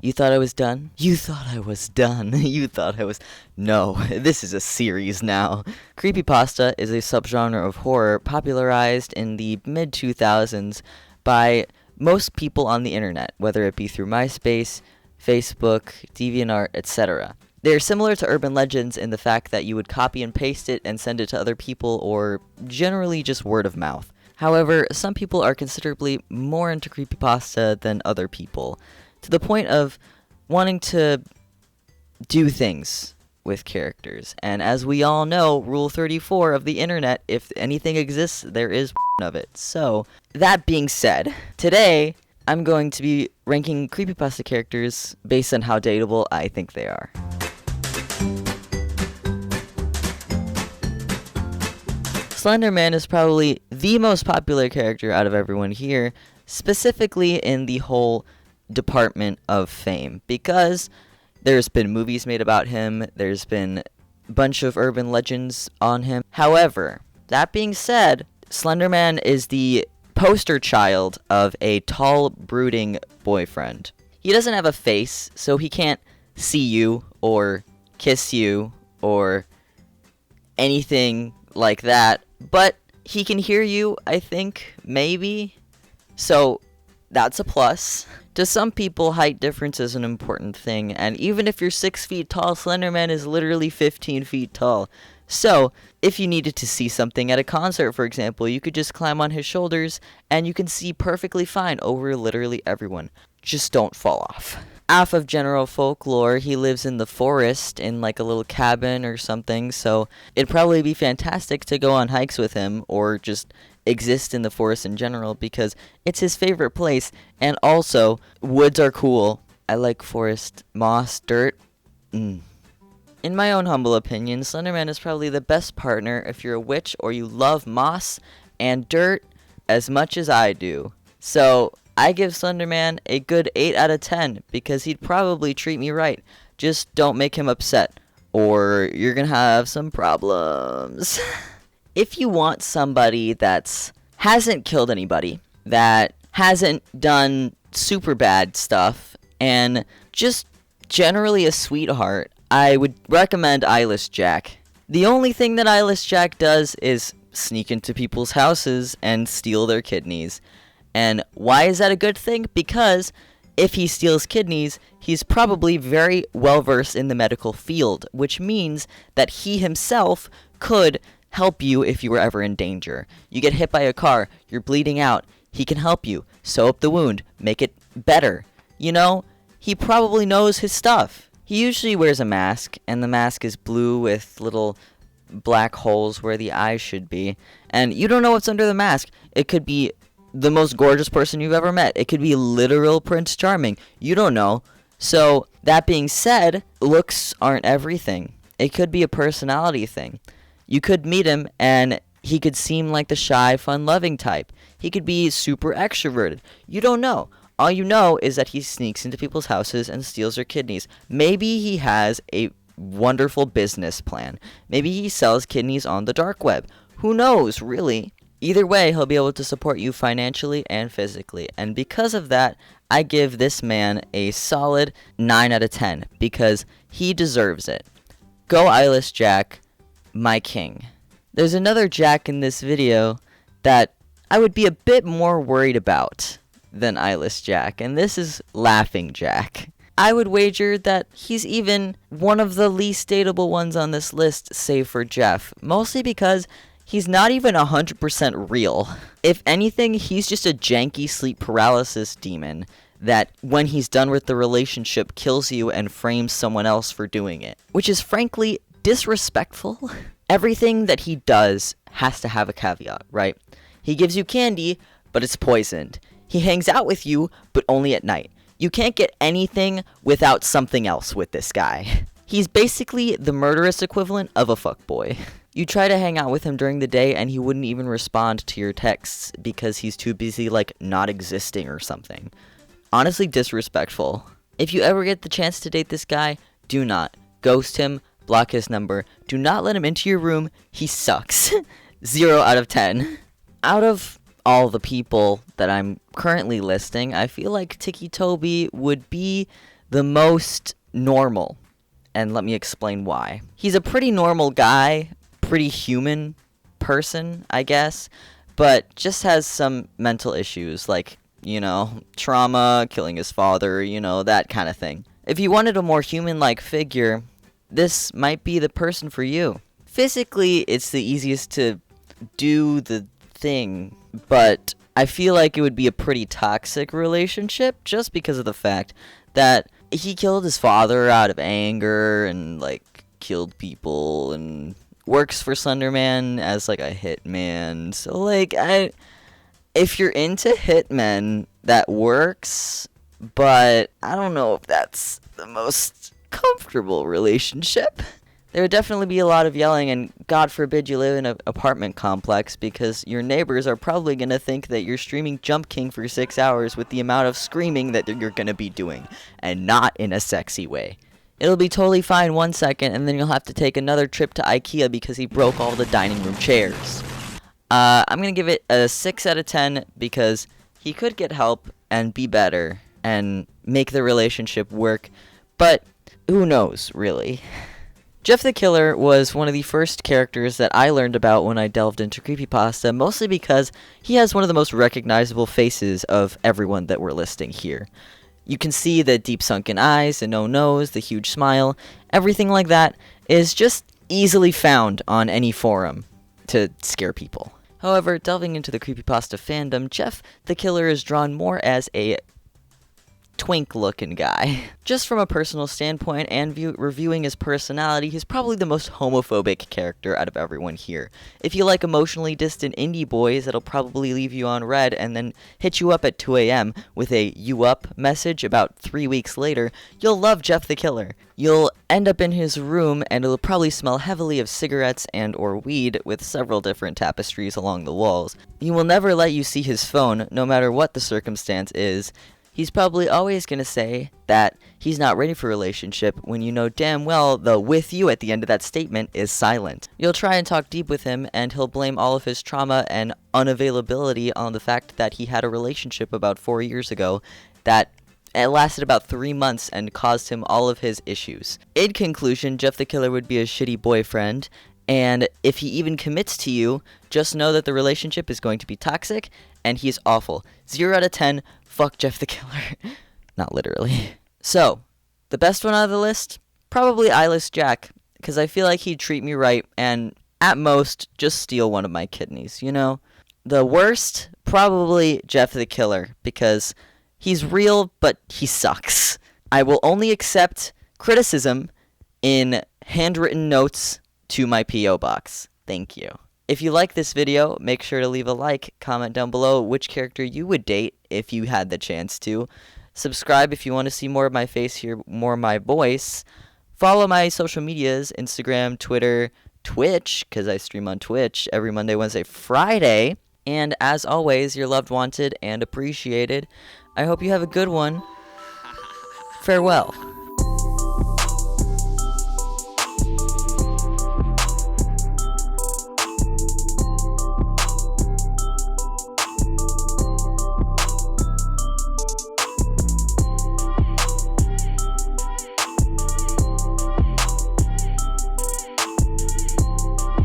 You thought I was done? You thought I was done. You thought I was... No, this is a series now. Creepypasta is a subgenre of horror popularized in the mid-2000s by most people on the internet, whether it be through MySpace, Facebook, DeviantArt, etc. They're similar to urban legends in the fact that you would copy and paste it and send it to other people, or generally just word of mouth. However, some people are considerably more into creepypasta than other people, to the point of wanting to do things with characters. And as we all know, Rule 34 of the internet, if anything exists, there is of it. So, that being said, today I'm going to be ranking creepypasta characters based on how dateable I think they are. Slenderman is probably the most popular character out of everyone here, specifically in the whole department of fame, because there's been movies made about him, there's been a bunch of urban legends on him. However, that being said, Slenderman is the poster child of a tall, brooding boyfriend. He doesn't have a face, so he can't see you or kiss you or anything like that, but he can hear you, I think, maybe. So that's a plus. To some people, height difference is an important thing, and even if you're 6 feet tall, Slenderman is literally 15 feet tall. So, if you needed to see something at a concert, for example, you could just climb on his shoulders, and you can see perfectly fine over literally everyone. Just don't fall off. Off of general folklore, he lives in the forest in like a little cabin or something, so it'd probably be fantastic to go on hikes with him, or just exist in the forest in general, because it's his favorite place. And also, woods are cool. I like forest. Moss, dirt. In my own humble opinion, Slenderman is probably the best partner if you're a witch or you love moss and dirt as much as I do. So I give Slenderman a good 8 out of 10 because he'd probably treat me right. Just don't make him upset, or you're gonna have some problems. If you want somebody that's hasn't killed anybody, that hasn't done super bad stuff, and just generally a sweetheart, I would recommend Eyeless Jack. The only thing that Eyeless Jack does is sneak into people's houses and steal their kidneys. And why is that a good thing? Because if he steals kidneys, he's probably very well versed in the medical field, which means that he himself could help you if you were ever in danger. You get hit by a car, you're bleeding out, he can help you, sew up the wound, make it better. You know, he probably knows his stuff. He usually wears a mask, and the mask is blue with little black holes where the eyes should be, and you don't know what's under the mask. It could be the most gorgeous person you've ever met. It could be literal Prince Charming. You don't know. So, that being said, looks aren't everything. It could be a personality thing. You could meet him, and he could seem like the shy, fun-loving type. He could be super extroverted. You don't know. All you know is that he sneaks into people's houses and steals their kidneys. Maybe he has a wonderful business plan. Maybe he sells kidneys on the dark web. Who knows, really? Either way, he'll be able to support you financially and physically. And because of that, I give this man a solid 9 out of 10, because he deserves it. Go Eyeless Jack, my king. There's another Jack in this video that I would be a bit more worried about than Eyeless Jack, and this is Laughing Jack. I would wager that he's even one of the least dateable ones on this list, save for Jeff, mostly because he's not even 100% real. If anything, he's just a janky sleep paralysis demon that, when he's done with the relationship, kills you and frames someone else for doing it, which is frankly disrespectful. Everything that he does has to have a caveat, right? He gives you candy, but it's poisoned. He hangs out with you, but only at night. You can't get anything without something else with this guy. He's basically the murderous equivalent of a fuckboy. You try to hang out with him during the day and he wouldn't even respond to your texts because he's too busy, like, not existing or something. Honestly, disrespectful. If you ever get the chance to date this guy, do not. Ghost him, block his number. Do not let him into your room. He sucks. 0 out of 10. Out of all the people that I'm currently listing, I feel like Tiki Toby would be the most normal, and let me explain why. He's a pretty normal guy, pretty human person, I guess, but just has some mental issues, like, trauma, killing his father, that kind of thing. If you wanted a more human-like figure, this might be the person for you. Physically, it's the easiest to do the thing, but I feel like it would be a pretty toxic relationship just because of the fact that he killed his father out of anger and, killed people and works for Slenderman as, a hitman. So, if you're into hitmen, that works, but I don't know if that's the most comfortable relationship. There would definitely be a lot of yelling, and God forbid you live in an apartment complex, because your neighbors are probably going to think that you're streaming Jump King for 6 hours with the amount of screaming that you're going to be doing, and not in a sexy way. It'll be totally fine 1 second, and then you'll have to take another trip to IKEA because he broke all the dining room chairs. I'm going to give it a 6 out of 10 because he could get help and be better and make the relationship work, but who knows, really. Jeff the Killer was one of the first characters that I learned about when I delved into creepypasta, mostly because he has one of the most recognizable faces of everyone that we're listing here. You can see the deep sunken eyes, the no nose, the huge smile, everything like that is just easily found on any forum to scare people. However, delving into the creepypasta fandom, Jeff the Killer is drawn more as a twink-looking guy. Just from a personal standpoint and reviewing his personality, he's probably the most homophobic character out of everyone here. If you like emotionally distant indie boys that'll probably leave you on red and then hit you up at 2 a.m. with a "you up" message about 3 weeks later, you'll love Jeff the Killer. You'll end up in his room and it'll probably smell heavily of cigarettes and or weed with several different tapestries along the walls. He will never let you see his phone, no matter what the circumstance is. He's probably always going to say that he's not ready for a relationship when you know damn well the "with you" at the end of that statement is silent. You'll try and talk deep with him and he'll blame all of his trauma and unavailability on the fact that he had a relationship about 4 years ago that it lasted about 3 months and caused him all of his issues. In conclusion, Jeff the Killer would be a shitty boyfriend, and if he even commits to you, just know that the relationship is going to be toxic and he's awful. 0 out of 10, fuck Jeff the Killer. Not literally. So, the best one out of the list? Probably Eyeless Jack, because I feel like he'd treat me right and, at most, just steal one of my kidneys, The worst? Probably Jeff the Killer, because he's real, but he sucks. I will only accept criticism in handwritten notes to my P.O. box. Thank you. If you like this video, make sure to leave a like, comment down below which character you would date if you had the chance to. Subscribe if you want to see more of my face, hear more of my voice. Follow my social medias, Instagram, Twitter, Twitch, because I stream on Twitch every Monday, Wednesday, Friday. And as always, you're loved, wanted, and appreciated. I hope you have a good one. Farewell.